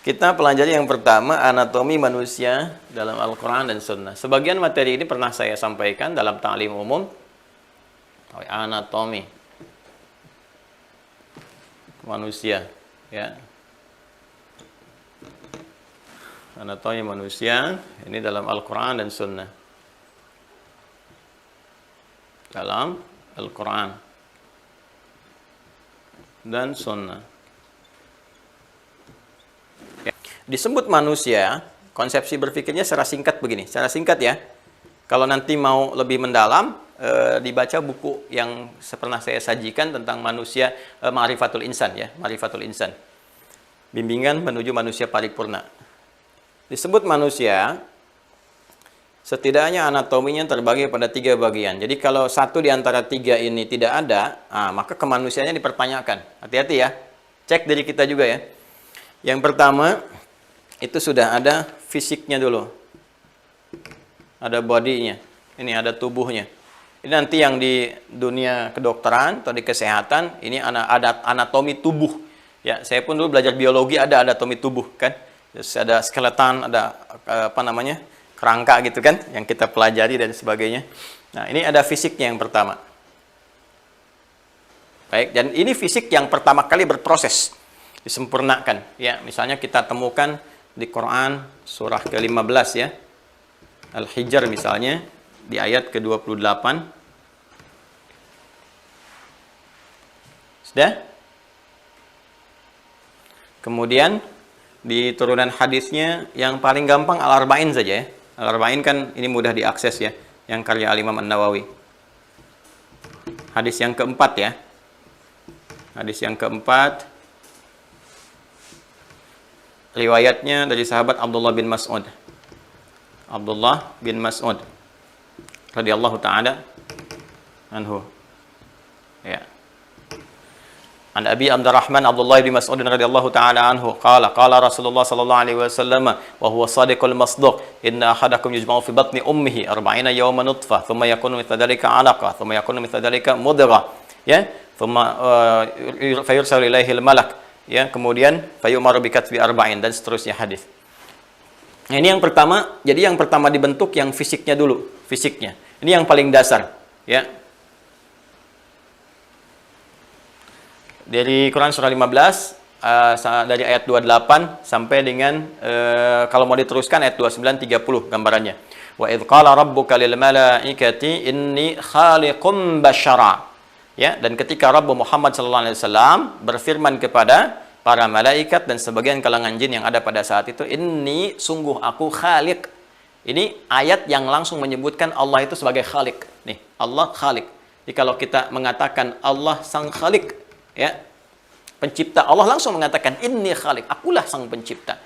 Kita pelajari yang pertama, anatomi manusia dalam Al-Quran dan Sunnah. Sebagian materi ini pernah saya sampaikan dalam ta'lim umum. Anatomi manusia, ya. Anatomi manusia, ini dalam Al-Quran dan Sunnah. Dalam Al-Quran dan Sunnah. Disebut manusia, konsepsi berpikirnya secara singkat begini. Secara singkat ya, kalau nanti mau lebih mendalam, dibaca buku yang pernah saya sajikan tentang manusia, Ma'rifatul Insan ya, Ma'rifatul Insan. Bimbingan menuju manusia paripurna. Disebut manusia, setidaknya anatominya terbagi pada 3 bagian. Jadi kalau satu di antara 3 ini tidak ada, maka kemanusiaannya dipertanyakan. Hati-hati ya, cek diri kita juga ya. Yang pertama, itu sudah ada fisiknya dulu. Ada bodinya. Ini ada tubuhnya. Ini nanti yang di dunia kedokteran atau di kesehatan, ini ada anatomi tubuh. Ya, saya pun dulu belajar biologi ada anatomi tubuh kan. Terus ada skeleton, ada kerangka gitu kan yang kita pelajari dan sebagainya. Nah, ini ada fisiknya yang pertama. Baik, dan ini fisik yang pertama kali berproses, disempurnakan. Ya, misalnya kita temukan di Quran surah ke-15 ya. Al-Hijr misalnya di ayat ke-28. Sudah? Kemudian di turunan hadisnya yang paling gampang Al-Arba'in saja ya. Al-Arba'in kan ini mudah diakses ya, yang karya Al-Imam An-Nawawi. Hadis yang keempat ya. Hadis yang keempat, riwayatnya dari sahabat Abdullah bin Mas'ud. Abdullah bin Mas'ud radhiyallahu ta'ala anhu. Ya. An Abi Abdurrahman Abdullah bin Mas'ud radhiyallahu ta'ala anhu qala Rasulullah sallallahu alaihi wasallam wa huwa shadiqul masduq inna ahadakum yujma'u fi batni ummihi 40 yawman nutfah thumma yakunu mithla dhalika 'alaqah thumma yakunu mithla dhalika mudghah ya thumma fayursalu ilaihi al-malak ya, kemudian fayumaru bikatbi arba'in dan seterusnya hadis. Nah, ini yang pertama, jadi yang pertama dibentuk yang fisiknya dulu, fisiknya. Ini yang paling dasar, ya. Dari Quran surah 15 dari ayat 28 sampai dengan kalau mau diteruskan ayat 29 30 gambarannya. Wa idz qala rabbuka lil malaikati inni khaliqum basyara. Ya, dan ketika Rabb Muhammad SAW berfirman kepada para malaikat dan sebagian kalangan jin yang ada pada saat itu, ini sungguh aku khaliq. Ini ayat yang langsung menyebutkan Allah itu sebagai khaliq. Nih, Allah khaliq. Jadi kalau kita mengatakan Allah sang khaliq, ya, pencipta, Allah langsung mengatakan inni khaliq, akulah sang pencipta.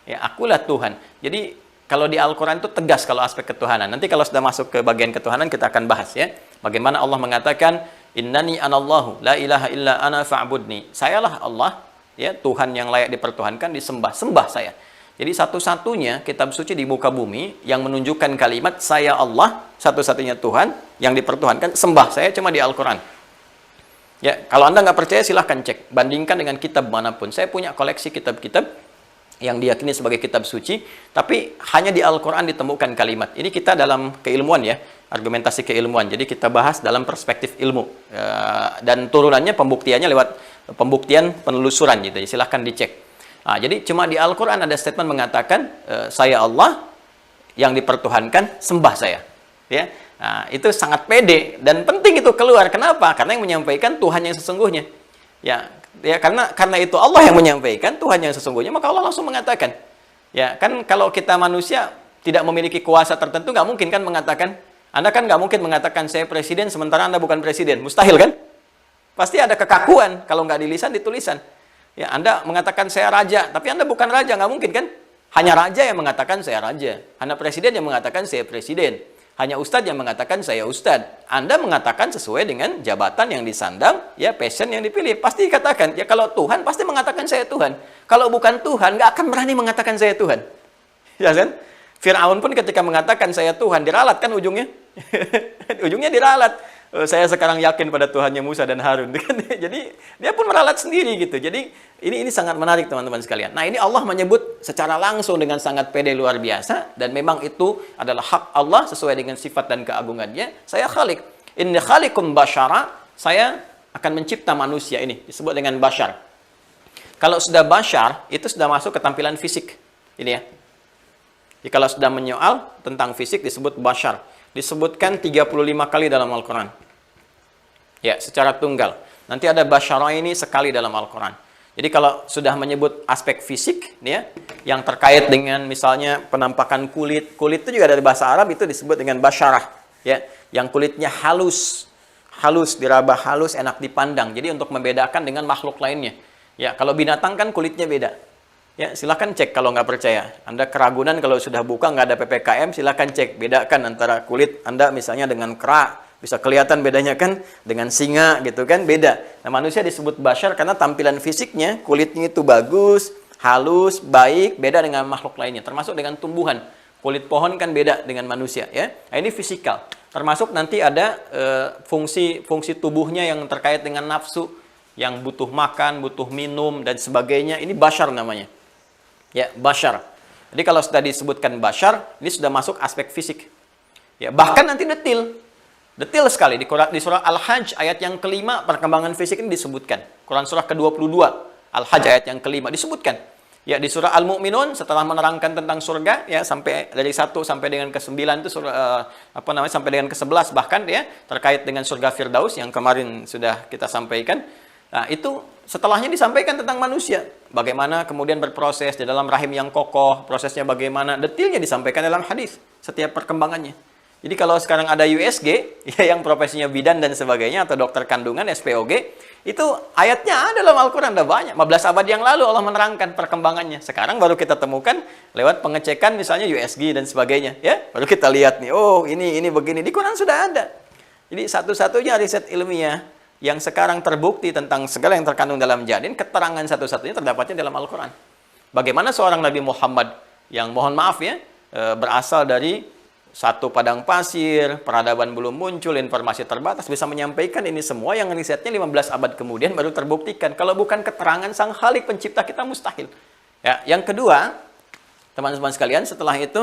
Ya, akulah Tuhan. Jadi kalau di Al-Quran itu tegas kalau aspek ketuhanan. Nanti kalau sudah masuk ke bagian ketuhanan kita akan bahas ya. Bagaimana Allah mengatakan innani anallahu la ilaha illa ana fa'budni. Sayalah Allah, ya, Tuhan yang layak dipertuhankan, disembah, sembah saya. Jadi satu-satunya kitab suci di muka bumi yang menunjukkan kalimat saya Allah, satu-satunya Tuhan yang dipertuhankan, sembah saya cuma di Al-Quran. Ya, kalau Anda nggak percaya silahkan cek, bandingkan dengan kitab manapun. Saya punya koleksi kitab-kitab yang diyakini sebagai kitab suci, tapi hanya di Al-Quran ditemukan kalimat. Ini kita dalam keilmuan ya, argumentasi keilmuan. Jadi kita bahas dalam perspektif ilmu. Dan turunannya, pembuktiannya lewat pembuktian penelusuran gitu. Silahkan dicek. Nah, jadi cuma di Al-Quran ada statement mengatakan, saya Allah yang dipertuhankan, sembah saya. Ya, nah, itu sangat pede dan penting itu keluar. Kenapa? Karena yang menyampaikan Tuhan yang sesungguhnya. Ya, karena itu Allah yang menyampaikan, Tuhan yang sesungguhnya, maka Allah langsung mengatakan. Ya, kan kalau kita manusia tidak memiliki kuasa tertentu, nggak mungkin kan mengatakan, Anda kan nggak mungkin mengatakan saya presiden sementara Anda bukan presiden, mustahil kan? Pasti ada kekakuan kalau nggak di lisan, di tulisan. Ya, Anda mengatakan saya raja, tapi Anda bukan raja, nggak mungkin kan? Hanya raja yang mengatakan saya raja, hanya presiden yang mengatakan saya presiden. Hanya ustadz yang mengatakan saya ustadz. Anda mengatakan sesuai dengan jabatan yang disandang, ya, passion yang dipilih. Pasti dikatakan. Ya, kalau Tuhan pasti mengatakan saya Tuhan. Kalau bukan Tuhan, nggak akan berani mengatakan saya Tuhan. Ya kan? Fir'aun pun ketika mengatakan saya Tuhan, diralat kan ujungnya. Ujungnya diralat. Saya sekarang yakin pada Tuhannya Musa dan Harun. Jadi dia pun meralat sendiri gitu. Jadi ini sangat menarik teman-teman sekalian. Nah ini Allah menyebut secara langsung dengan sangat pede luar biasa. Dan memang itu adalah hak Allah sesuai dengan sifat dan keagungannya. Saya khalik. Inni khalikum basyara. Saya akan mencipta manusia ini. Disebut dengan basyar. Kalau sudah basyar, itu sudah masuk ke tampilan fisik. Ini ya. Jadi kalau sudah menyoal tentang fisik disebut basyar. Disebutkan 35 kali dalam Al-Quran. Ya, secara tunggal. Nanti ada basyara ini sekali dalam Al-Quran. Jadi kalau sudah menyebut aspek fisik, ya, yang terkait dengan misalnya penampakan kulit. Kulit itu juga dari bahasa Arab itu disebut dengan basyarah. Ya, yang kulitnya halus. Halus, diraba halus, enak dipandang. Jadi untuk membedakan dengan makhluk lainnya. Ya, kalau binatang kan kulitnya beda. Ya, silakan cek kalau nggak percaya. Anda keragunan kalau sudah buka nggak ada PPKM, silakan cek. Bedakan antara kulit Anda misalnya dengan kera. Bisa kelihatan bedanya kan dengan singa gitu kan, beda. Nah, manusia disebut basyar karena tampilan fisiknya, kulitnya itu bagus, halus, baik, beda dengan makhluk lainnya. Termasuk dengan tumbuhan. Kulit pohon kan beda dengan manusia ya. Nah, ini fisikal. Termasuk nanti ada fungsi tubuhnya yang terkait dengan nafsu, yang butuh makan, butuh minum dan sebagainya. Ini basyar namanya. Ya, basyar. Jadi kalau sudah disebutkan basyar, ini sudah masuk aspek fisik. Ya, bahkan nanti detil. Detil sekali di surah Al-Hajj ayat yang kelima perkembangan fisik ini disebutkan. Quran surah ke-22 Al-Hajj ayat yang kelima disebutkan. Ya, di surah Al-Mu'minun setelah menerangkan tentang surga ya sampai dari 1 sampai dengan ke-9 itu surah sampai dengan ke-11 bahkan ya terkait dengan surga Firdaus yang kemarin sudah kita sampaikan. Nah, itu setelahnya disampaikan tentang manusia. Bagaimana kemudian berproses di dalam rahim yang kokoh, prosesnya bagaimana, detailnya disampaikan dalam hadis, setiap perkembangannya. Jadi kalau sekarang ada USG, ya, yang profesinya bidan dan sebagainya, atau dokter kandungan, SPOG, itu ayatnya ada dalam Al-Quran, ada banyak. 15 abad yang lalu Allah menerangkan perkembangannya. Sekarang baru kita temukan lewat pengecekan misalnya USG dan sebagainya. Ya, baru kita lihat nih, oh ini begini, di Quran sudah ada. Jadi satu-satunya riset ilmiah yang sekarang terbukti tentang segala yang terkandung dalam janin, keterangan satu-satunya terdapatnya dalam Al-Quran. Bagaimana seorang Nabi Muhammad yang mohon maaf ya, berasal dari satu padang pasir, peradaban belum muncul, informasi terbatas, bisa menyampaikan ini semua yang risetnya 15 abad kemudian baru terbuktikan. Kalau bukan keterangan Sang Khalik pencipta kita mustahil. Ya, yang kedua, teman-teman sekalian, setelah itu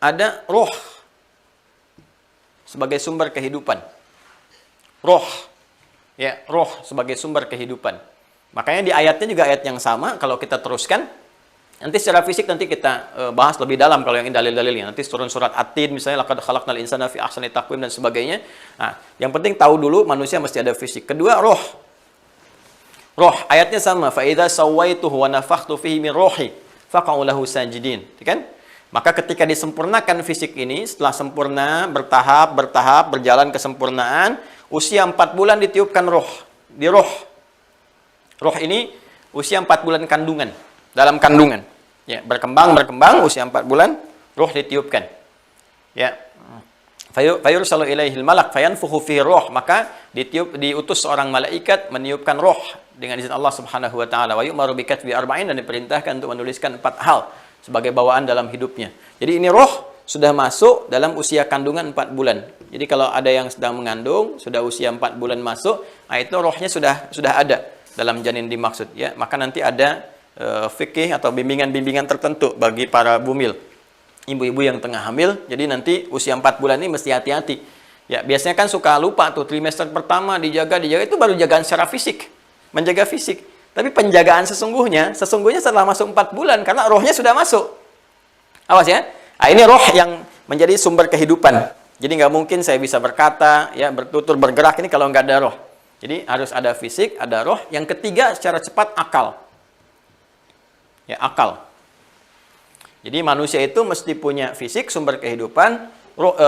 ada roh sebagai sumber kehidupan. Roh. Ya, roh sebagai sumber kehidupan. Makanya di ayatnya juga ayat yang sama, kalau kita teruskan, nanti secara fisik nanti kita bahas lebih dalam kalau yang dalil-dalilnya. Nanti turun surat At-Tin misalnya, laqad khalaqnal insana fi ahsani taqwim dan sebagainya. Nah, yang penting tahu dulu manusia mesti ada fisik. Kedua, roh. Roh, ayatnya sama, fa idza sawaituhu wa nafakhtu fihi min ruhi faqa'u lahu sajidin. Kan? Maka ketika disempurnakan fisik ini, setelah sempurna, bertahap, berjalan kesempurnaan, usia 4 bulan ditiupkan roh. Di roh. Roh ini usia 4 bulan kandungan. Dalam kandungan. Ya, berkembang, usia 4 bulan, roh ditiupkan. Ya. Fayursalu ilaihil malak fayanfukhu fihi roh. Maka diutus seorang malaikat meniupkan roh dengan izin Allah Subhanahu wa taala. Wa yu'maru bi katbi arba'in, dan diperintahkan untuk menuliskan 4 hal sebagai bawaan dalam hidupnya. Jadi ini roh sudah masuk dalam usia kandungan 4 bulan. Jadi kalau ada yang sedang mengandung, sudah usia 4 bulan masuk, nah itu rohnya sudah ada dalam janin dimaksud ya. Maka nanti ada fikih atau bimbingan-bimbingan tertentu bagi para bumil, ibu-ibu yang tengah hamil. Jadi nanti usia 4 bulan ini mesti hati-hati. Ya, biasanya kan suka lupa tuh trimester pertama dijaga itu baru jagaan secara fisik, menjaga fisik. Tapi penjagaan sesungguhnya setelah masuk 4 bulan karena rohnya sudah masuk. Awas ya. Nah, ini roh yang menjadi sumber kehidupan. Jadi nggak mungkin saya bisa berkata, ya, bertutur, bergerak ini kalau nggak ada roh. Jadi harus ada fisik, ada roh. Yang ketiga secara cepat akal. Ya, akal. Jadi manusia itu mesti punya fisik sumber kehidupan, roh,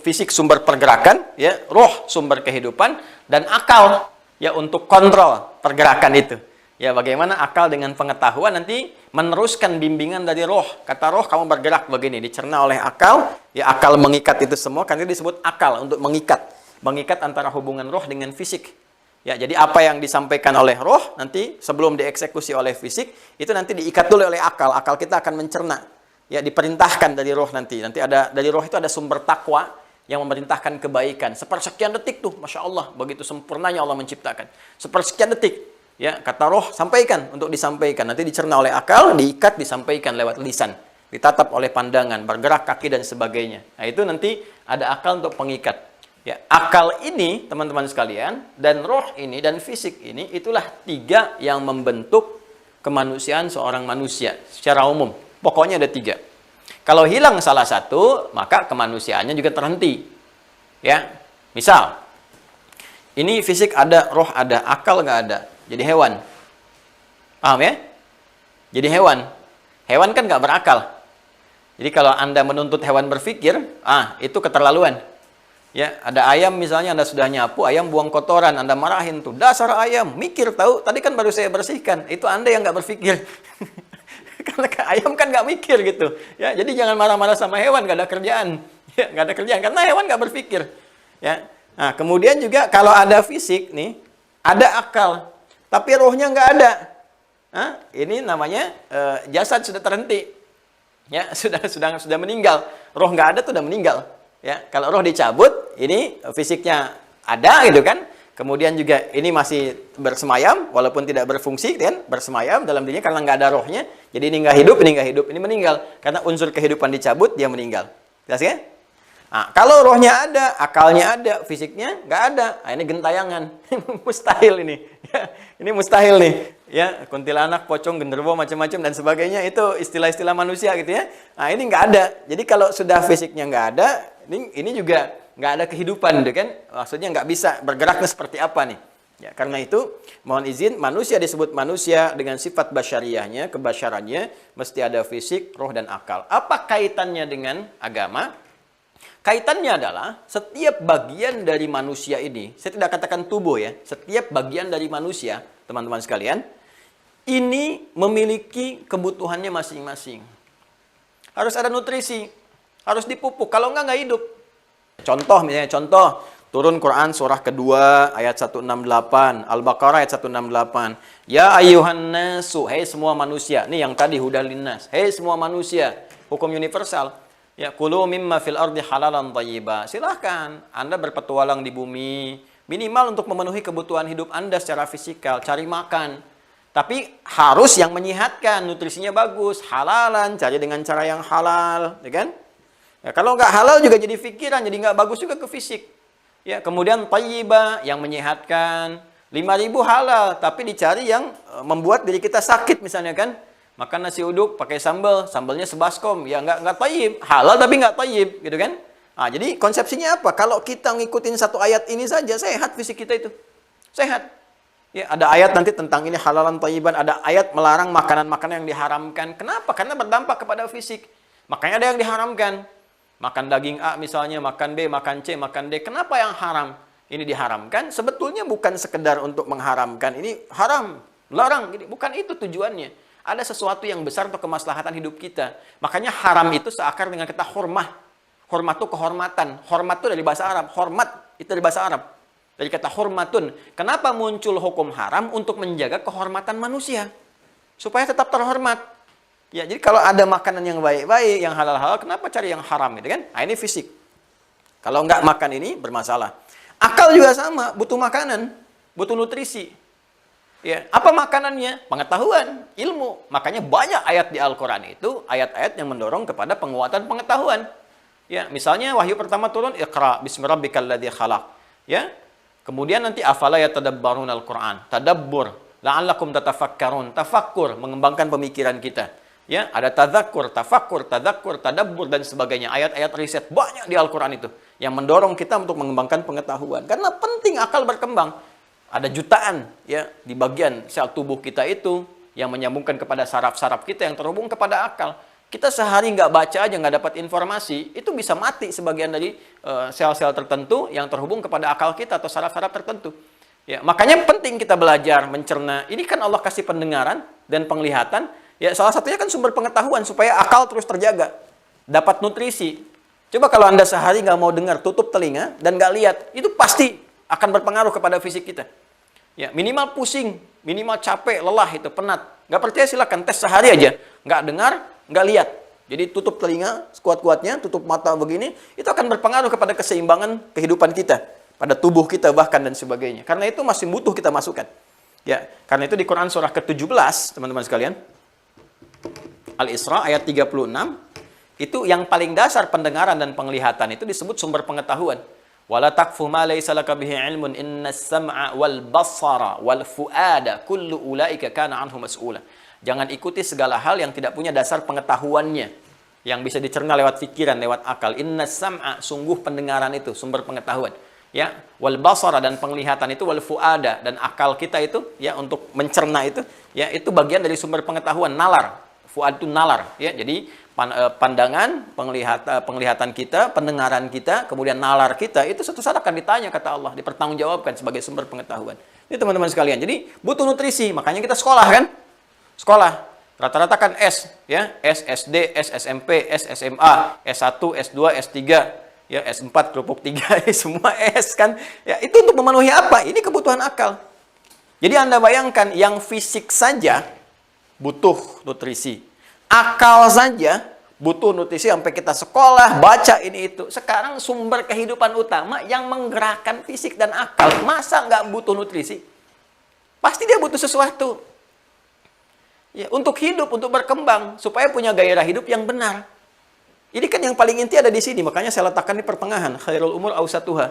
fisik sumber pergerakan, ya, roh sumber kehidupan, dan akal ya untuk kontrol pergerakan itu. Ya, bagaimana akal dengan pengetahuan nanti meneruskan bimbingan dari roh. Kata roh, kamu bergerak begini, dicerna oleh akal. Ya, akal mengikat itu semua, karena disebut akal untuk mengikat. Mengikat antara hubungan roh dengan fisik. Ya, jadi apa yang disampaikan oleh roh, nanti sebelum dieksekusi oleh fisik, itu nanti diikat dulu oleh akal. Akal kita akan mencerna. Ya, diperintahkan dari roh nanti. Nanti ada, dari roh itu ada sumber takwa, yang memerintahkan kebaikan. Sepersekian detik tuh, Masya Allah, begitu sempurnanya Allah menciptakan. Sepersekian detik, ya kata roh sampaikan untuk disampaikan. Nanti dicerna oleh akal, diikat, disampaikan lewat lisan. Ditatap oleh pandangan, bergerak kaki dan sebagainya. Nah itu nanti ada akal untuk pengikat. Ya, akal ini teman-teman sekalian, dan roh ini dan fisik ini, itulah tiga yang membentuk kemanusiaan seorang manusia secara umum. Pokoknya ada tiga. Kalau hilang salah satu, maka kemanusiaannya juga terhenti. Ya, misal, ini fisik ada, roh ada, akal nggak ada, jadi hewan. Paham ya? Jadi hewan. Hewan kan nggak berakal. Jadi kalau Anda menuntut hewan berpikir, itu keterlaluan. Ya, ada ayam misalnya Anda sudah nyapu, ayam buang kotoran, Anda marahin tuh, dasar ayam, mikir tahu, tadi kan baru saya bersihkan, itu Anda yang nggak berpikir. Karena ayam kan nggak mikir gitu. Ya, jadi jangan marah-marah sama hewan, nggak ada kerjaan. Ya, nggak ada kerjaan, karena hewan nggak berpikir. Ya, nah kemudian juga kalau ada fisik nih, ada akal, tapi rohnya nggak ada. Nah, ini namanya jasad sudah terhenti. Ya, sudah meninggal. Roh nggak ada tuh udah meninggal. Ya, kalau roh dicabut, ini fisiknya ada gitu kan. Kemudian juga ini masih bersemayam, walaupun tidak berfungsi kan, bersemayam dalam dirinya karena nggak ada rohnya. Jadi ini nggak hidup, ini meninggal. Karena unsur kehidupan dicabut, dia meninggal. Jelas ya? Nah, kalau rohnya ada, akalnya ada, fisiknya nggak ada. Nah, ini gentayangan. Mustahil ini. Ya, ini mustahil nih. Ya, kuntilanak, pocong, genderuwo, macam-macam dan sebagainya, itu istilah-istilah manusia gitu ya. Nah, ini nggak ada. Jadi kalau sudah fisiknya nggak ada, ini juga nggak ada kehidupan, gitu kan? Maksudnya nggak bisa bergeraknya seperti apa nih? Ya, karena itu mohon izin, manusia disebut manusia dengan sifat basyariahnya, kebasyarannya, mesti ada fisik, roh dan akal. Apa kaitannya dengan agama? Kaitannya adalah setiap bagian dari manusia ini, saya tidak katakan tubuh ya, setiap bagian dari manusia, teman-teman sekalian, ini memiliki kebutuhannya masing-masing. Harus ada nutrisi, harus dipupuk, kalau nggak hidup. Contoh misalnya, turun Quran surah kedua ayat 168, Al-Baqarah ayat 168. Ya ayyuhan nasu, hei semua manusia. Ini yang tadi hudal linnas. Hei semua manusia, hukum universal. Ya kulu mimma fil ardi halalan thayyiba. Silahkan Anda berpetualang di bumi, minimal untuk memenuhi kebutuhan hidup Anda secara fisikal, cari makan. Tapi harus yang menyehatkan, nutrisinya bagus, halalan, cari dengan cara yang halal, ya kan? Ya, kalau nggak halal juga jadi pikiran, jadi nggak bagus juga ke fisik. Ya, kemudian thayyiba yang menyehatkan, 5.000 halal, tapi dicari yang membuat diri kita sakit misalnya kan? Makan nasi uduk pakai sambal, sambalnya sebaskom, ya nggak thayyib, halal tapi nggak thayyib, gitu kan? Nah, jadi konsepsinya apa? Kalau kita ngikutin satu ayat ini saja, sehat fisik kita itu, sehat. Ya, ada ayat nanti tentang ini halalan thayyiban, ada ayat melarang makanan-makanan yang diharamkan. Kenapa? Karena berdampak kepada fisik. Makanya ada yang diharamkan. Makan daging A misalnya, makan B, makan C, makan D. Kenapa yang haram? Ini diharamkan, sebetulnya bukan sekedar untuk mengharamkan. Ini haram, larang. Bukan itu tujuannya. Ada sesuatu yang besar untuk kemaslahatan hidup kita. Makanya haram itu seakar dengan kata hormah. Hormat itu kehormatan. Hormat itu dari bahasa Arab. Hormat itu dari bahasa Arab. Dari kata hormatun. Kenapa muncul hukum haram? Untuk menjaga kehormatan manusia. Supaya tetap terhormat. Ya, jadi kalau ada makanan yang baik-baik, yang halal-halal, kenapa cari yang haram gitu kan? Nah, ini fisik. Kalau nggak makan ini bermasalah. Akal juga sama, butuh makanan, butuh nutrisi. Ya, apa makanannya? Pengetahuan, ilmu. Makanya banyak ayat di Al-Qur'an itu ayat-ayat yang mendorong kepada penguatan pengetahuan. Ya, misalnya wahyu pertama turun Iqra bismi rabbikal ladzi khalaq. Ya. Kemudian nanti afala yatadabbarun al-Qur'an. Tadabbur, la'allakum tatafakkarun. Tafakkur, mengembangkan pemikiran kita. Ya, ada tadzakkur, tafakkur, tadzakkur, tadabbur dan sebagainya. Ayat-ayat riset banyak di Al-Qur'an itu yang mendorong kita untuk mengembangkan pengetahuan. Karena penting akal berkembang. Ada jutaan ya di bagian sel tubuh kita itu yang menyambungkan kepada saraf-saraf kita yang terhubung kepada akal. Kita sehari nggak baca aja, nggak dapat informasi, itu bisa mati sebagian dari sel-sel tertentu yang terhubung kepada akal kita atau saraf-saraf tertentu. Ya, makanya penting kita belajar mencerna. Ini kan Allah kasih pendengaran dan penglihatan. Ya, salah satunya kan sumber pengetahuan supaya akal terus terjaga, dapat nutrisi. Coba kalau Anda sehari nggak mau dengar, tutup telinga dan nggak lihat, itu pasti akan berpengaruh kepada fisik kita. Ya, minimal pusing, minimal capek, lelah itu, penat. Nggak percaya silakan tes sehari aja, nggak dengar, nggak lihat. Jadi tutup telinga sekuat-kuatnya, tutup mata begini, itu akan berpengaruh kepada keseimbangan kehidupan kita, pada tubuh kita bahkan dan sebagainya. Karena itu masih butuh kita masukkan. Ya, karena itu di Quran surah ke-17, teman-teman sekalian, Al-Isra ayat 36, itu yang paling dasar pendengaran dan penglihatan itu disebut sumber pengetahuan. Wala taqfu ma laysa laka bihi ilmun innas sam'a wal basara wal fuada kullu ulaika kana anhu mas'ula. Jangan ikuti segala hal yang tidak punya dasar pengetahuannya, yang bisa dicerna lewat pikiran, lewat akal. Innas sam'a, sungguh pendengaran itu sumber pengetahuan. Ya, wal basara, dan penglihatan itu, wal fuada, dan akal kita itu ya untuk mencerna itu, ya itu bagian dari sumber pengetahuan. Nalar, fuad itu nalar, ya. Jadi pandangan, penglihatan kita, pendengaran kita, kemudian nalar kita, itu suatu saat akan ditanya, kata Allah, dipertanggungjawabkan sebagai sumber pengetahuan. Ini teman-teman sekalian. Jadi butuh nutrisi, makanya kita sekolah kan? Sekolah. Rata-rata kan S, ya, S, SD, S, SMP, S, SMA, S1, S2, S3, ya, S4, kerupuk 3, semua S kan. Ya, itu untuk memenuhi apa? Ini kebutuhan akal. Jadi Anda bayangkan, yang fisik saja butuh nutrisi. Akal saja butuh nutrisi, sampai kita sekolah, baca ini itu. Sekarang sumber kehidupan utama yang menggerakkan fisik dan akal, masa nggak butuh nutrisi? Pasti dia butuh sesuatu. Ya, untuk hidup, untuk berkembang, supaya punya gairah hidup yang benar. Ini kan yang paling inti ada di sini, makanya saya letakkan di pertengahan, khairul umur awsatuha.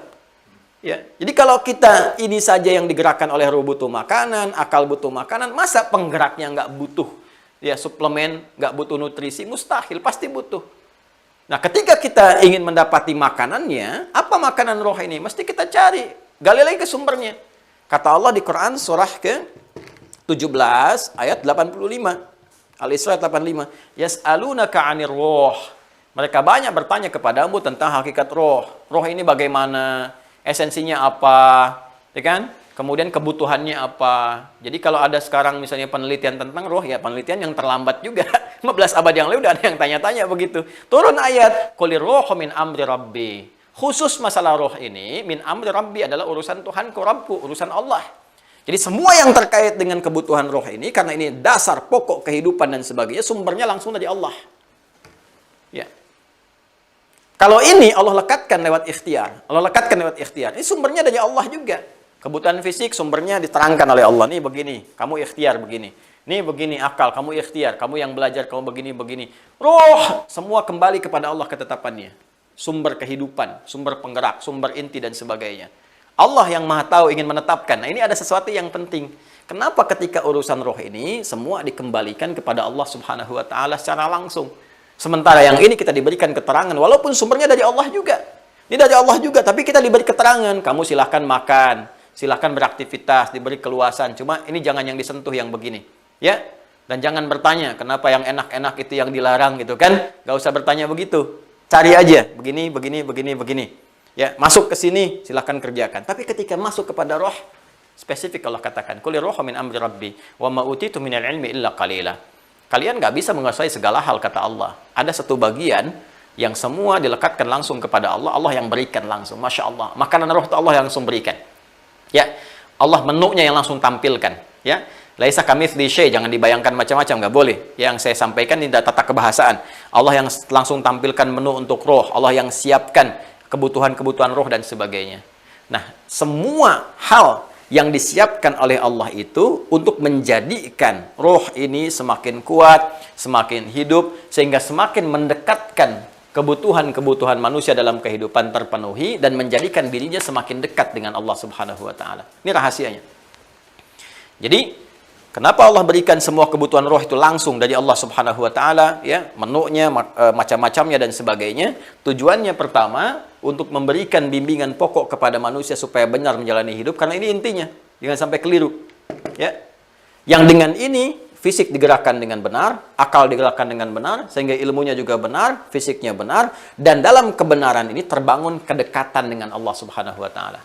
Ya, jadi kalau kita ini saja yang digerakkan oleh ruh butuh makanan, akal butuh makanan, masa penggeraknya nggak butuh? Ya, suplemen, nggak butuh nutrisi, mustahil, pasti butuh. Nah, ketika kita ingin mendapati makanannya, apa makanan roh ini? Mesti kita cari, gali lagi ke sumbernya. Kata Allah di Quran surah ke-17 ayat 85. Al-Isra 85. Yas'alunaka 'anir roh. Mereka banyak bertanya kepadamu tentang hakikat roh. Roh ini bagaimana? Esensinya apa? Ya kan? Kemudian kebutuhannya apa? Jadi kalau ada sekarang misalnya penelitian tentang roh, ya penelitian yang terlambat juga. 15 abad yang lalu udah ada yang tanya-tanya begitu. Turun ayat, Qulir rohu min amri rabbi. Khusus masalah roh ini, min amri rabbi adalah urusan Tuhanku, Rabbku, urusan Allah. Jadi semua yang terkait dengan kebutuhan roh ini, karena ini dasar pokok kehidupan dan sebagainya, sumbernya langsung dari Allah. Ya. Kalau ini Allah lekatkan lewat ikhtiar. Allah lekatkan lewat ikhtiar. Ini sumbernya dari Allah juga. Kebutuhan fisik sumbernya diterangkan oleh Allah. Nih begini, kamu ikhtiar begini. Nih begini akal, kamu ikhtiar. Kamu yang belajar, kamu begini. Roh, semua kembali kepada Allah ketetapannya. Sumber kehidupan, sumber penggerak, sumber inti dan sebagainya. Allah yang maha tahu ingin menetapkan. Nah, ini ada sesuatu yang penting. Kenapa ketika urusan roh ini, semua dikembalikan kepada Allah Subhanahu wa Ta'ala secara langsung. Sementara yang ini kita diberikan keterangan, walaupun sumbernya dari Allah juga. Ini dari Allah juga, tapi kita diberi keterangan. Kamu silahkan makan, silahkan beraktivitas, diberi keluasan. Cuma ini jangan yang disentuh yang begini. Ya, dan jangan bertanya, kenapa yang enak-enak itu yang dilarang gitu kan? Gak usah bertanya begitu. Cari aja, begini. Ya, masuk ke sini, silahkan kerjakan. Tapi ketika masuk kepada roh, spesifik Allah katakan, Qulir rohu min amri rabbi, wa ma utitu minal ilmi illa qalila. Kalian nggak bisa menguasai segala hal, kata Allah. Ada satu bagian yang semua dilekatkan langsung kepada Allah, Allah yang berikan langsung. Masya Allah. Makanan roh itu Allah yang langsung berikan. Ya, Allah menunya yang langsung tampilkan. Ya, laisa kamitsli syai', jangan dibayangkan macam-macam, nggak boleh. Yang saya sampaikan ini tata kebahasaan. Allah yang langsung tampilkan menu untuk roh. Allah yang siapkan kebutuhan-kebutuhan roh dan sebagainya. Nah, semua hal yang disiapkan oleh Allah itu untuk menjadikan roh ini semakin kuat, semakin hidup, sehingga semakin mendekatkan kebutuhan-kebutuhan manusia dalam kehidupan terpenuhi dan menjadikan dirinya semakin dekat dengan Allah Subhanahu wa Ta'ala. Ini rahasianya. Jadi, kenapa Allah berikan semua kebutuhan roh itu langsung dari Allah Subhanahu wa Ta'ala, ya, menunya, macam-macamnya dan sebagainya? Tujuannya pertama, untuk memberikan bimbingan pokok kepada manusia supaya benar menjalani hidup, karena ini intinya, jangan sampai keliru. Ya. Yang dengan ini, fisik digerakkan dengan benar, akal digerakkan dengan benar, sehingga ilmunya juga benar, fisiknya benar, dan dalam kebenaran ini terbangun kedekatan dengan Allah Subhanahu wa Ta'ala.